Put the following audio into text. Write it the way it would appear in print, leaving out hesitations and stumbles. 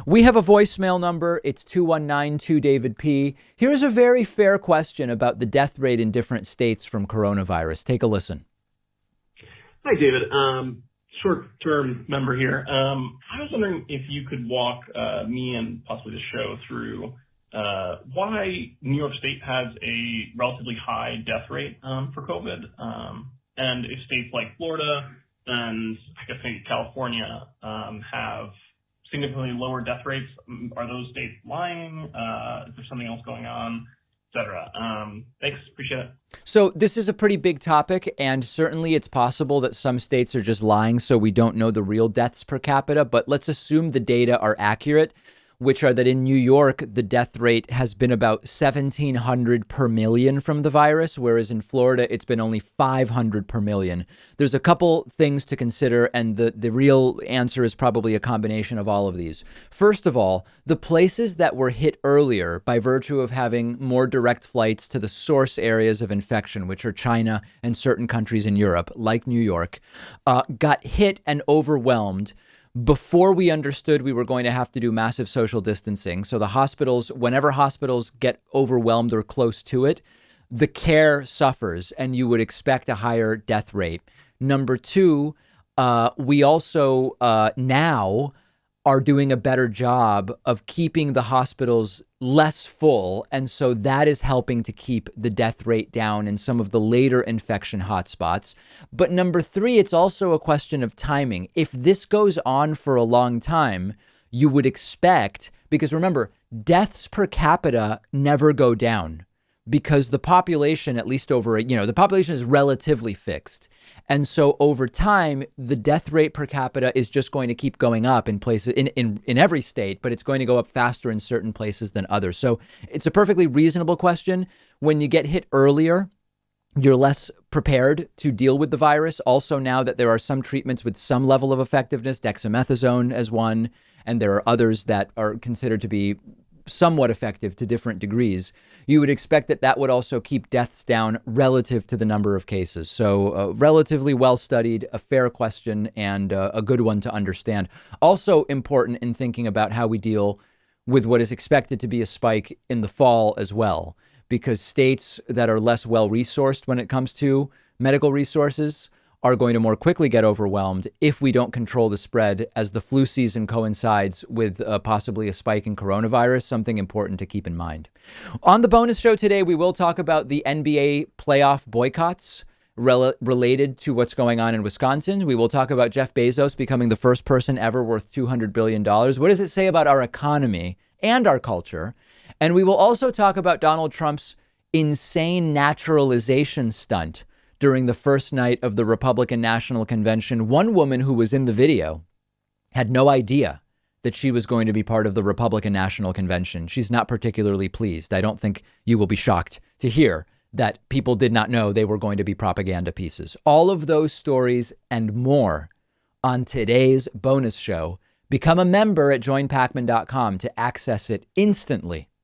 We have a voicemail number. It's 2192-DAVID-P. Here's a very fair question about the death rate in different states from coronavirus. Take a listen. Hi, David. Short-term member here. I was wondering if you could walk me and possibly the show through why New York State has a relatively high death rate for COVID, and if states like Florida and I guess maybe California have significantly lower death rates. Are those states lying? Is there something else going on, et cetera? Thanks. Appreciate it. So this is a pretty big topic, and certainly it's possible that some states are just lying, so we don't know the real deaths per capita. But let's assume the data are accurate, which are that in New York, the death rate has been about 1,700 per million from the virus, whereas in Florida, it's been only 500 per million. There's a couple things to consider, and the real answer is probably a combination of all of these. First of all, the places that were hit earlier by virtue of having more direct flights to the source areas of infection, which are China and certain countries in Europe, like New York, got hit and overwhelmed before we understood we were going to have to do massive social distancing. So the hospitals, whenever hospitals get overwhelmed or close to it, the care suffers and you would expect a higher death rate. Number two, we also now are doing a better job of keeping the hospitals less full. And so that is helping to keep the death rate down in some of the later infection hotspots. But number three, it's also a question of timing. If this goes on for a long time, you would expect, because remember, deaths per capita never go down because the population, at least the population is relatively fixed. And so over time, the death rate per capita is just going to keep going up in places in every state, but it's going to go up faster in certain places than others. So it's a perfectly reasonable question. When you get hit earlier, you're less prepared to deal with the virus. Also, now that there are some treatments with some level of effectiveness, dexamethasone as one, and there are others that are considered to be somewhat effective to different degrees, you would expect that would also keep deaths down relative to the number of cases. So relatively well studied, a fair question, and a good one to understand. Also important in thinking about how we deal with what is expected to be a spike in the fall as well, because states that are less well resourced when it comes to medical resources are going to more quickly get overwhelmed if we don't control the spread as the flu season coincides with possibly a spike in coronavirus, something important to keep in mind. On the bonus show today, we will talk about the NBA playoff boycotts related to what's going on in Wisconsin. We will talk about Jeff Bezos becoming the first person ever worth $200 billion. What does it say about our economy and our culture? And we will also talk about Donald Trump's insane naturalization stunt during the first night of the Republican National Convention. One woman who was in the video had no idea that she was going to be part of the Republican National Convention. She's not particularly pleased. I don't think you will be shocked to hear that people did not know they were going to be propaganda pieces. All of those stories and more on today's bonus show. Become a member at joinpakman.com to access it instantly.